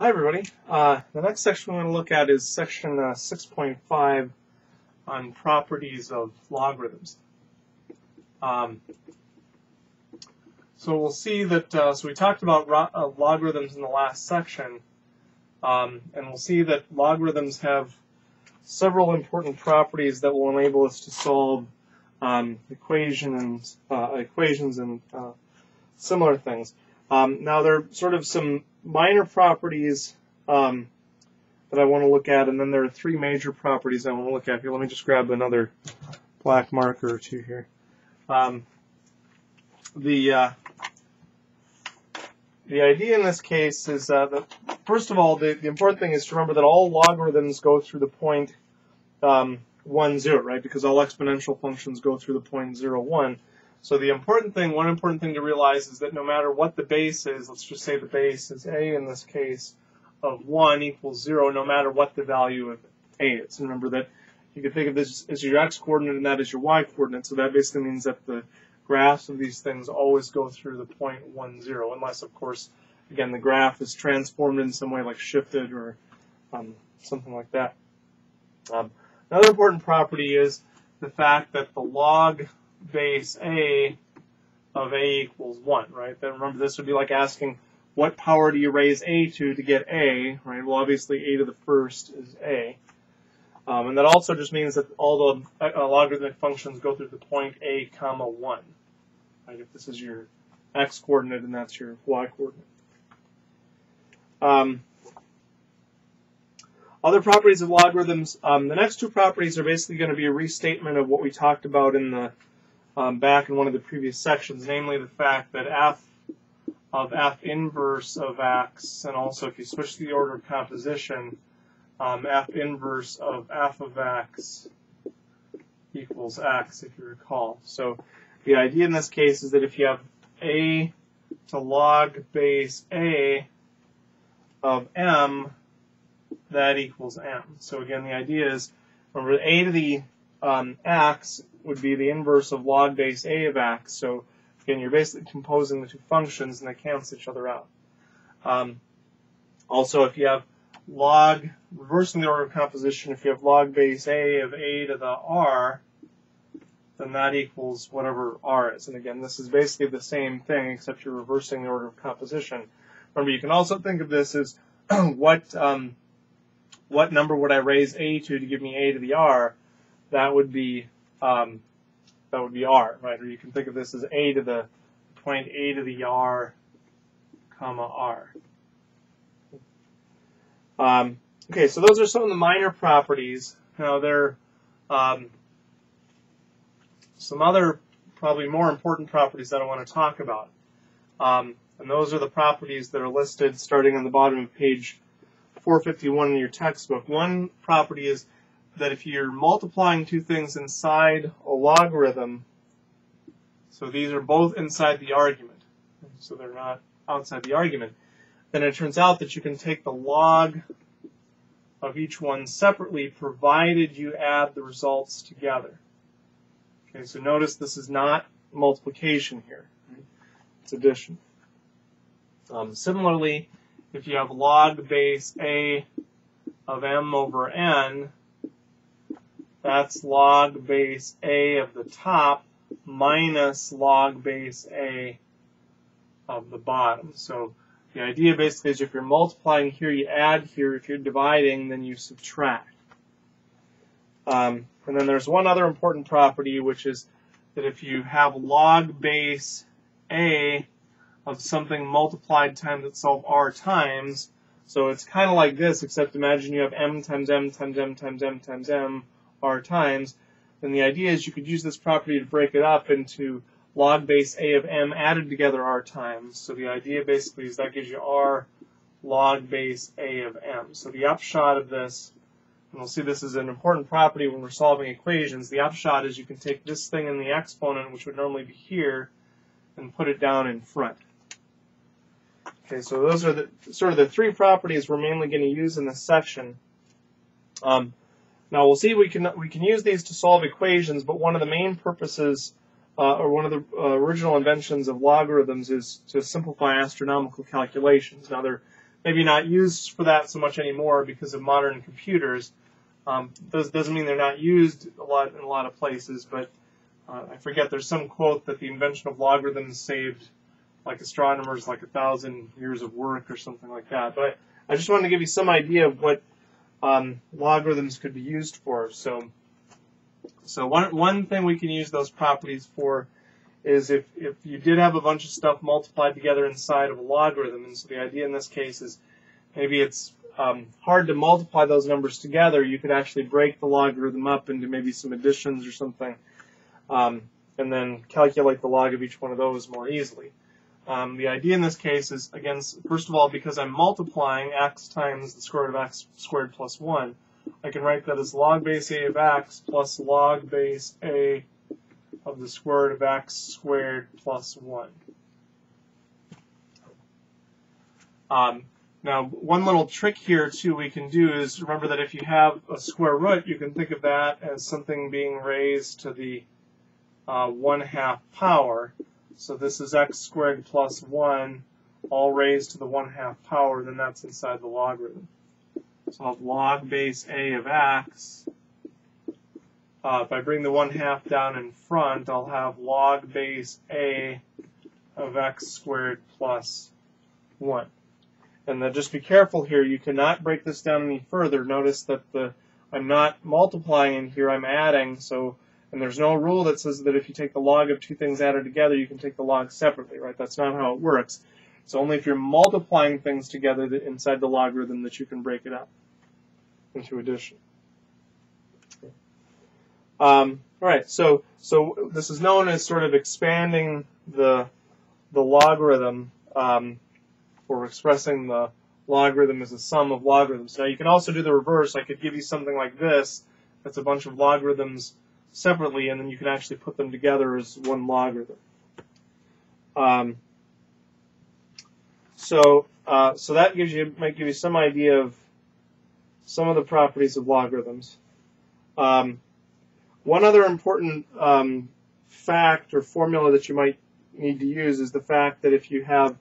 Hi everybody. The next section we're going to look at is section 6.5 on properties of logarithms. So we'll see that, so we talked about logarithms in the last section, and we'll see that logarithms have several important properties that will enable us to solve equations and similar things. Now there are sort of some minor properties that I want to look at, and then there are three major properties I want to look at here. Let me just grab another black marker or two here. The idea in this case is that, first of all, the important thing is to remember that all logarithms go through the point 1, 0, right? Because all exponential functions go through the point 0, 1. So the one important thing to realize is that no matter what the base is, let's just say the base is a in this case of 1 equals 0, no matter what the value of a is. And remember that you can think of this as your x-coordinate and that as your y-coordinate. So that basically means that the graphs of these things always go through the point 1, 0, unless, of course, again, the graph is transformed in some way, like shifted or something like that. Another important property is the fact that the log base a of a equals 1, right? Then remember, this would be like asking, what power do you raise a to get a, right? Well, obviously, a to the first is a. And that also just means that all the logarithmic functions go through the point a comma 1, right? If this is your x-coordinate and that's your y-coordinate. Other properties of logarithms, the next two properties are basically going to be a restatement of what we talked about in the back in one of the previous sections, namely the fact that f of f inverse of x, and also if you switch the order of composition, f inverse of f of x equals x, if you recall. So the idea in this case is that if you have a to log base a of m, that equals m. So again, the idea is, remember, a to the x would be the inverse of log base a of x. So again, you're basically composing the two functions and they cancel each other out. Also, if you have reversing the order of composition, if you have log base a of a to the r, then that equals whatever r is. And again, this is basically the same thing, except you're reversing the order of composition. Remember, you can also think of this as what number would I raise a to give me a to the r? That would be r, right? Or you can think of this as a to the point a to the r, comma r. Okay, so those are some of the minor properties. Now there are some other probably more important properties that I want to talk about. And those are the properties that are listed starting on the bottom of page 451 in your textbook. One property is that if you're multiplying two things inside a logarithm, so these are both inside the argument, so they're not outside the argument, then it turns out that you can take the log of each one separately, provided you add the results together. Okay, so notice this is not multiplication here, right? It's addition. Similarly, if you have log base a of m over n, that's log base a of the top minus log base a of the bottom. So the idea basically is if you're multiplying here, you add here. If you're dividing, then you subtract. And then there's one other important property, which is that if you have log base a of something multiplied times itself r times, so it's kind of like this, except imagine you have m times m times m times m times m r times, then the idea is you could use this property to break it up into log base a of m added together r times. So the idea basically is that gives you r log base a of m. So the upshot of this, and we'll see this is an important property when we're solving equations, the upshot is you can take this thing in the exponent, which would normally be here, and put it down in front. Okay, so those are the three properties we're mainly going to use in this section. Now we'll see we can use these to solve equations, but one of the main purposes or one of the original inventions of logarithms is to simplify astronomical calculations. Now there maybe not used for that so much anymore because of modern computers. Doesn't mean they're not used in a lot of places, but I forget, there's some quote that the invention of logarithms saved like astronomers like 1,000 years of work or something like that. But I just wanted to give you some idea of what logarithms could be used for. So one thing we can use those properties for is if you did have a bunch of stuff multiplied together inside of a logarithm, and so the idea in this case is maybe it's hard to multiply those numbers together, you could actually break the logarithm up into maybe some additions or something, and then calculate the log of each one of those more easily. The idea in this case is, again, first of all, because I'm multiplying x times the square root of x squared plus 1, I can write that as log base a of x plus log base a of the square root of x squared plus 1. Now, one little trick here, too, we can do is remember that if you have a square root, you can think of that as something being raised to the 1/2 power. So this is x squared plus 1, all raised to the 1/2 power, then that's inside the logarithm. So I'll have log base a of x. If I bring the 1/2 down in front, I'll have log base a of x squared plus 1. And then just be careful here, you cannot break this down any further. Notice that I'm not multiplying in here, I'm adding, and there's no rule that says that if you take the log of two things added together, you can take the log separately, right? That's not how it works. It's only if you're multiplying things together inside the logarithm that you can break it up into addition. All right, so this is known as sort of expanding the logarithm, or expressing the logarithm as a sum of logarithms. Now you can also do the reverse. I could give you something like this, that's a bunch of logarithms separately, and then you can actually put them together as one logarithm. So that might give you some idea of some of the properties of logarithms. One other important fact or formula that you might need to use is the fact that if you have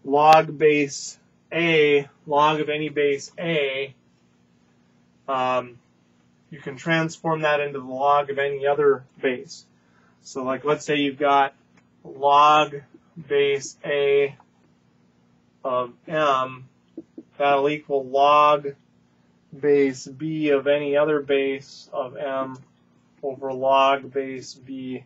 log base a, log of any base a, you can transform that into the log of any other base. So like let's say you've got log base a of m, that'll equal log base b of any other base of m over log base b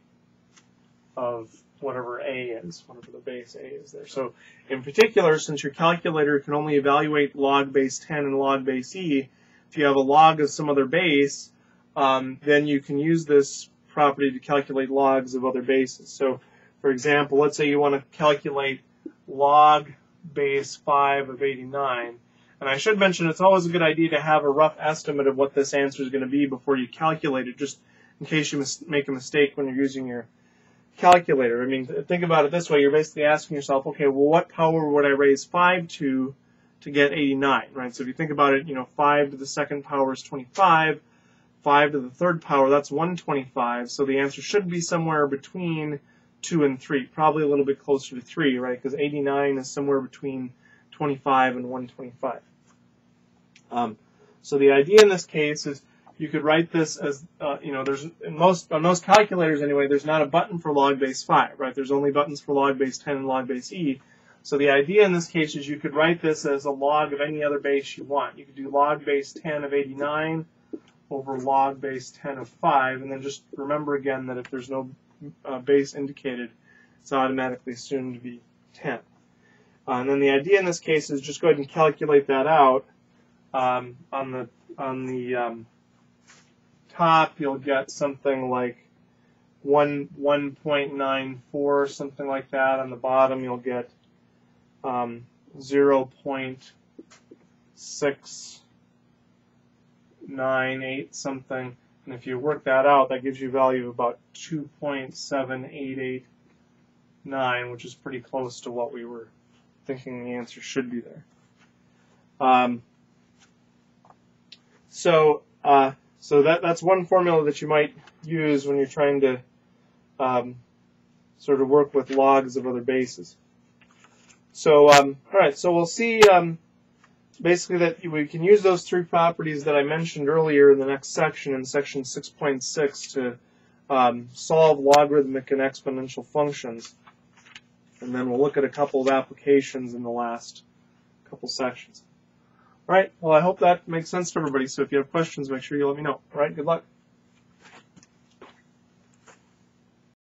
of whatever a is, whatever the base a is there. So in particular, since your calculator can only evaluate log base 10 and log base e, if you have a log of some other base, then you can use this property to calculate logs of other bases. So for example, let's say you want to calculate log base 5 of 89. And I should mention it's always a good idea to have a rough estimate of what this answer is going to be before you calculate it, just in case you make a mistake when you're using your calculator. I mean, think about it this way. You're basically asking yourself, okay, well, what power would I raise 5 to get 89, right? So if you think about it, 5 to the second power is 25. 5 to the third power, that's 125. So the answer should be somewhere between 2 and 3, probably a little bit closer to 3, right? Because 89 is somewhere between 25 and 125. So the idea in this case is you could write this as, there's on most calculators anyway, there's not a button for log base 5, right? There's only buttons for log base 10 and log base e. So the idea in this case is you could write this as a log of any other base you want. You could do log base 10 of 89 over log base 10 of 5, and then just remember again that if there's no base indicated, it's automatically assumed to be 10. And then the idea in this case is just go ahead and calculate that out. On the top, you'll get something like 1.94, something like that. On the bottom, you'll get 0.698 something. And if you work that out, that gives you a value of about 2.7889, which is pretty close to what we were thinking the answer should be there. So that's one formula that you might use when you're trying to sort of work with logs of other bases. So, all right, so we'll see basically that we can use those three properties that I mentioned earlier in the next section, in section 6.6, to solve logarithmic and exponential functions. And then we'll look at a couple of applications in the last couple sections. All right, well, I hope that makes sense to everybody. So if you have questions, make sure you let me know. All right, good luck.